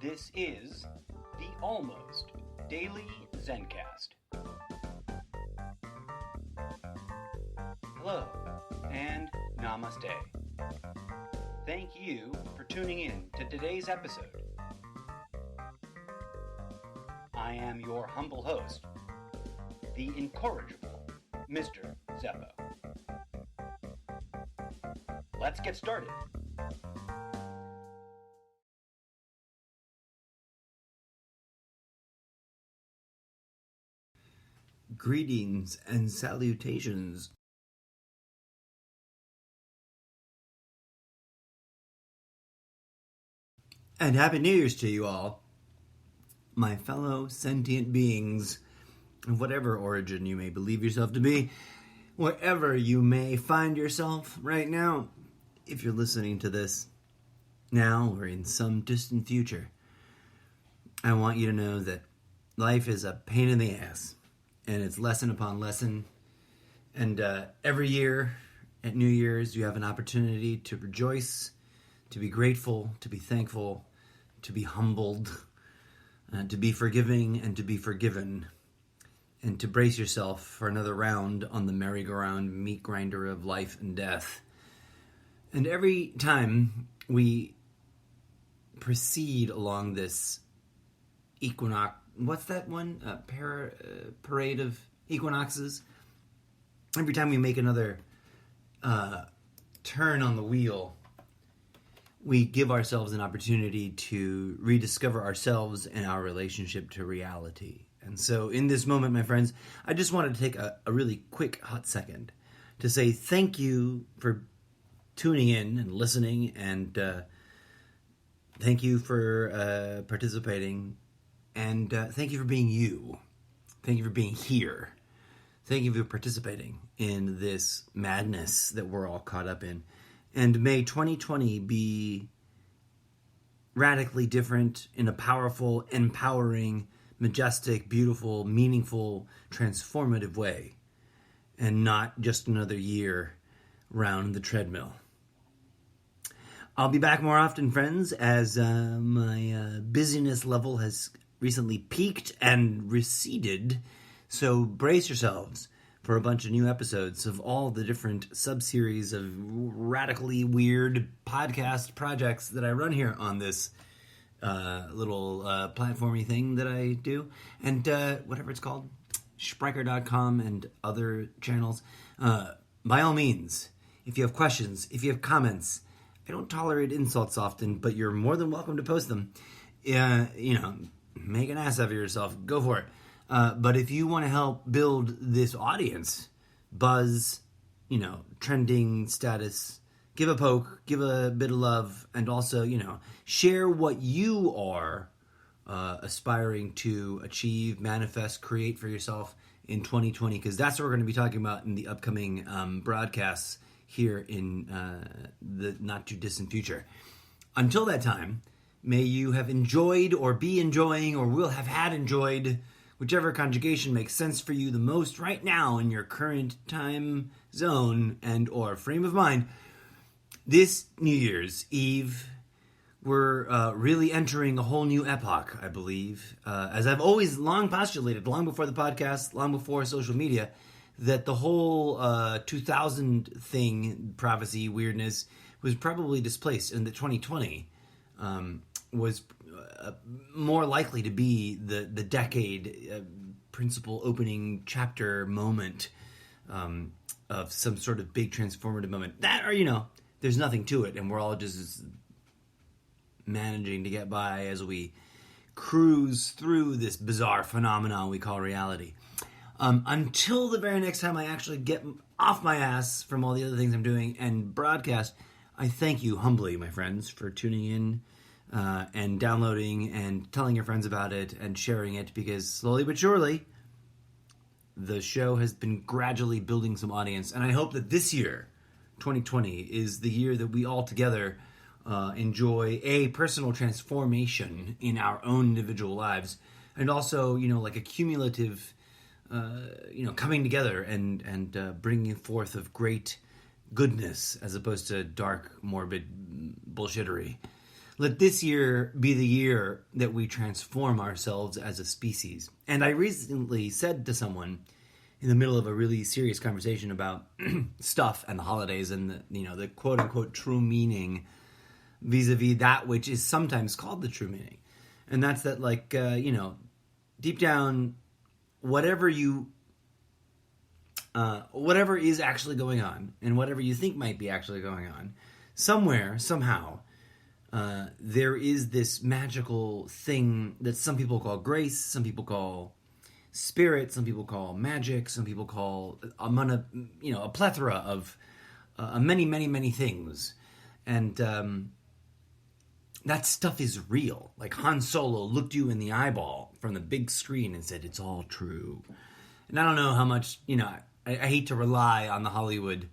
This is the Almost Daily Zencast. Hello and namaste. Thank you for tuning in to today's episode. I am your humble host, the incorrigible Mr. Zeppo. Let's get started. Greetings and salutations. And Happy New Year's to you all, my fellow sentient beings of whatever origin you may believe yourself to be, wherever you may find yourself right now, if you're listening to this now or in some distant future. I want you to know that life is a pain in the ass. And it's lesson upon lesson. And every year at New Year's, you have an opportunity to rejoice, to be grateful, to be thankful, to be humbled, to be forgiving and to be forgiven, and to brace yourself for another round on the merry-go-round meat grinder of life and death. And every time we proceed along this equinox, what's that one? Parade of equinoxes. Every time we make another turn on the wheel, we give ourselves an opportunity to rediscover ourselves and our relationship to reality. And so in this moment, my friends, I just wanted to take a really quick hot second to say thank you for tuning in and listening, and thank you for participating. And thank you for being you. Thank you for being here. Thank you for participating in this madness that we're all caught up in. And may 2020 be radically different in a powerful, empowering, majestic, beautiful, meaningful, transformative way. And not just another year round the treadmill. I'll be back more often, friends, as my busyness level has recently peaked and receded, so brace yourselves for a bunch of new episodes of all the different sub-series of radically weird podcast projects that I run here on this little platformy thing that I do, and whatever it's called, Sprecher.com and other channels. By all means, if you have questions, if you have comments, I don't tolerate insults often, but you're more than welcome to post them. Make an ass of yourself. Go for it. But if you want to help build this audience, buzz, trending status, give a poke, give a bit of love, and also, share what you are aspiring to achieve, manifest, create for yourself in 2020, because that's what we're going to be talking about in the upcoming broadcasts here in the not-too-distant future. Until that time, may you have enjoyed or be enjoying or will have had enjoyed, whichever conjugation makes sense for you the most right now in your current time zone and or frame of mind. This New Year's Eve, we're really entering a whole new epoch, I believe. As I've always long postulated, long before the podcast, long before social media, that the whole 2000 thing, prophecy, weirdness, was probably displaced, and that 2020 was more likely to be the decade principal opening chapter moment of some sort of big transformative moment. That, or, there's nothing to it, and we're all just managing to get by as we cruise through this bizarre phenomenon we call reality. Until the very next time I actually get off my ass from all the other things I'm doing and broadcast, I thank you humbly, my friends, for tuning in and downloading and telling your friends about it and sharing it, because slowly but surely, the show has been gradually building some audience. And I hope that this year, 2020, is the year that we all together enjoy a personal transformation in our own individual lives, and also, like a cumulative coming together and bringing forth of great goodness as opposed to dark, morbid bullshittery. Let this year be the year that we transform ourselves as a species. And I recently said to someone in the middle of a really serious conversation about stuff and the holidays and the quote unquote true meaning vis-a-vis that which is sometimes called the true meaning. And that's that, like, deep down, whatever is actually going on and whatever you think might be actually going on, somewhere, somehow, there is this magical thing that some people call grace, some people call spirit, some people call magic, some people call a plethora of many, many, many things. And that stuff is real. Like Han Solo looked you in the eyeball from the big screen and said, it's all true. And I don't know how much, I hate to rely on the Hollywood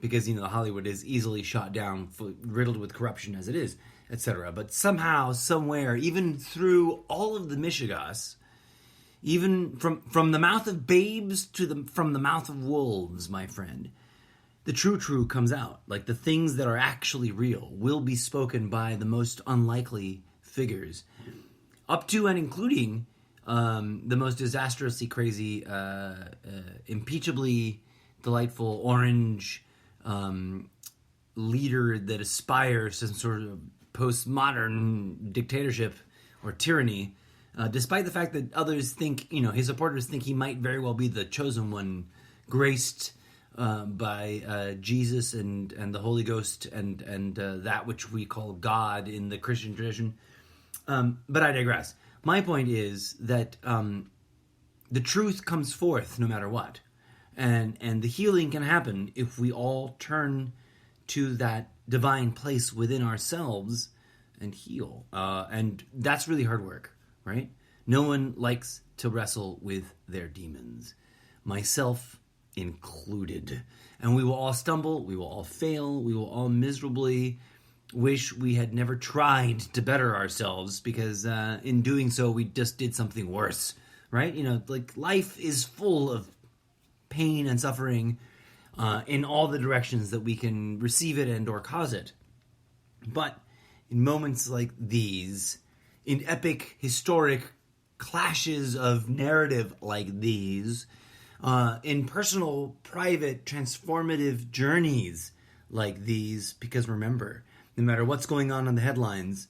because, the Hollywood is easily shot down, riddled with corruption as it is, etc. But somehow, somewhere, even through all of the Mishigas, even from the mouth of babes from the mouth of wolves, my friend, the true comes out. Like the things that are actually real will be spoken by the most unlikely figures, up to and including the most disastrously crazy, impeachably delightful orange leader that aspires to some sort of postmodern dictatorship or tyranny, despite the fact that others think, his supporters think he might very well be the chosen one, graced by Jesus and the Holy Ghost and that which we call God in the Christian tradition. But I digress. My point is that the truth comes forth no matter what. And the healing can happen if we all turn to that divine place within ourselves and heal. And that's really hard work, right? No one likes to wrestle with their demons, myself included. And we will all stumble, we will all fail, we will all miserably wish we had never tried to better ourselves because in doing so we just did something worse, right? Like life is full of pain and suffering in all the directions that we can receive it and or cause it. But in moments like these, in epic, historic clashes of narrative like these, in personal, private, transformative journeys like these, because remember, no matter what's going on the headlines,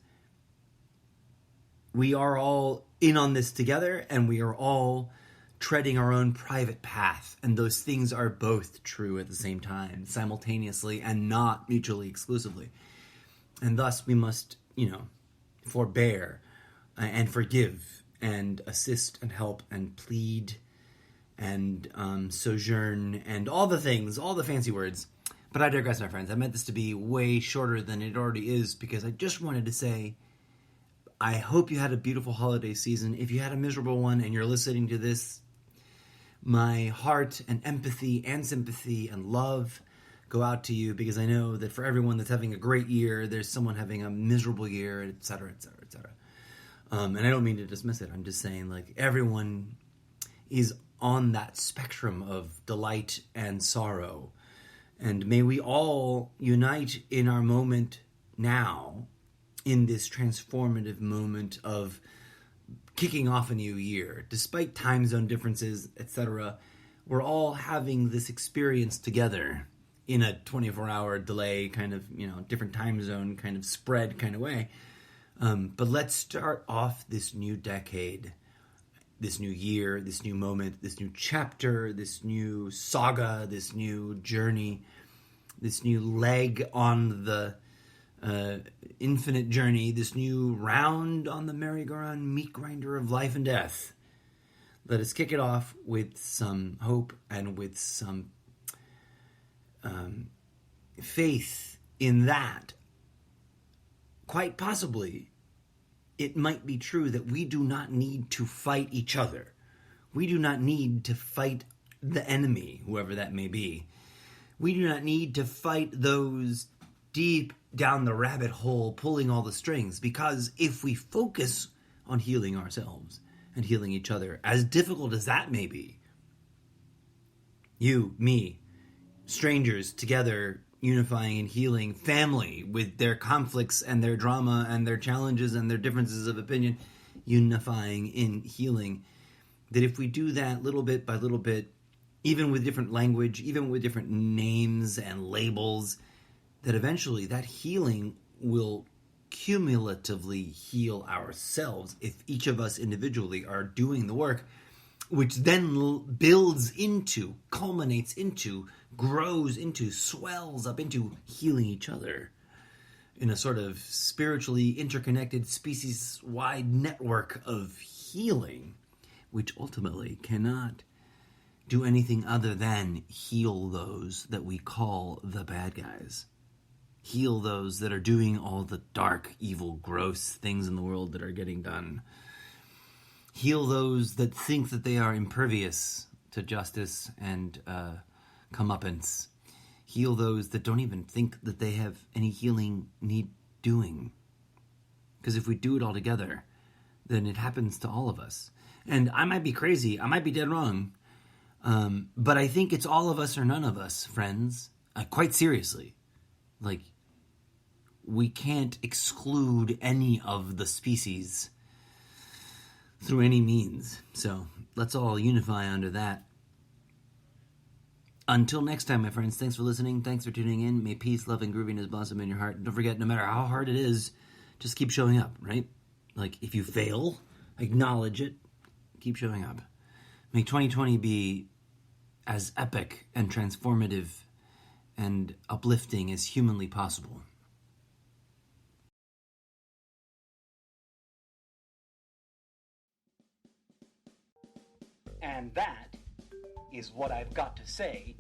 we are all in on this together and we are all treading our own private path, and those things are both true at the same time, simultaneously and not mutually exclusively. And thus we must, forbear and forgive and assist and help and plead and sojourn and all the things, all the fancy words. But I digress, my friends. I meant this to be way shorter than it already is because I just wanted to say I hope you had a beautiful holiday season. If you had a miserable one and you're listening to this, my heart and empathy and sympathy and love go out to you because I know that for everyone that's having a great year, there's someone having a miserable year, et cetera, et cetera, et cetera. And I don't mean to dismiss it. I'm just saying, like, everyone is on that spectrum of delight and sorrow. And may we all unite in our moment now, in this transformative moment of kicking off a new year. Despite time zone differences, etc., we're all having this experience together in a 24-hour delay kind of, different time zone kind of spread kind of way. But let's start off this new decade, this new year, this new moment, this new chapter, this new saga, this new journey, this new leg on the infinite journey, this new round on the merry-go-round meat grinder of life and death. Let us kick it off with some hope and with some faith in that. Quite possibly, it might be true that we do not need to fight each other. We do not need to fight the enemy, whoever that may be. We do not need to fight those deep down the rabbit hole pulling all the strings, because if we focus on healing ourselves and healing each other, as difficult as that may be, you, me, strangers together unifying and healing family with their conflicts and their drama and their challenges and their differences of opinion, unifying in healing. That if we do that little bit by little bit, even with different language, even with different names and labels, that eventually that healing will cumulatively heal ourselves if each of us individually are doing the work, which then builds into, culminates into, grows into, swells up into healing each other in a sort of spiritually interconnected, species-wide network of healing, which ultimately cannot do anything other than heal those that we call the bad guys. Heal those that are doing all the dark, evil, gross things in the world that are getting done. Heal those that think that they are impervious to justice and comeuppance. Heal those that don't even think that they have any healing need doing. Because if we do it all together, then it happens to all of us. And I might be crazy, I might be dead wrong, but I think it's all of us or none of us, friends. Quite seriously. Like, we can't exclude any of the species through any means. So let's all unify under that. Until next time, my friends, thanks for listening. Thanks for tuning in. May peace, love, and grooviness blossom in your heart. Don't forget, no matter how hard it is, just keep showing up, right? Like, if you fail, acknowledge it. Keep showing up. May 2020 be as epic and transformative and uplifting as humanly possible. And that is what I've got to say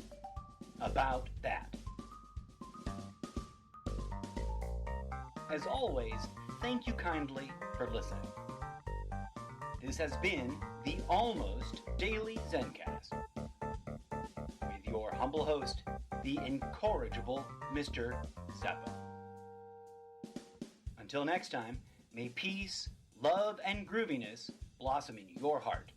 about that. As always, thank you kindly for listening. This has been the Almost Daily Zencast with your humble host, the incorrigible Mr. Zeppo. Until next time, may peace, love, and grooviness blossom in your heart.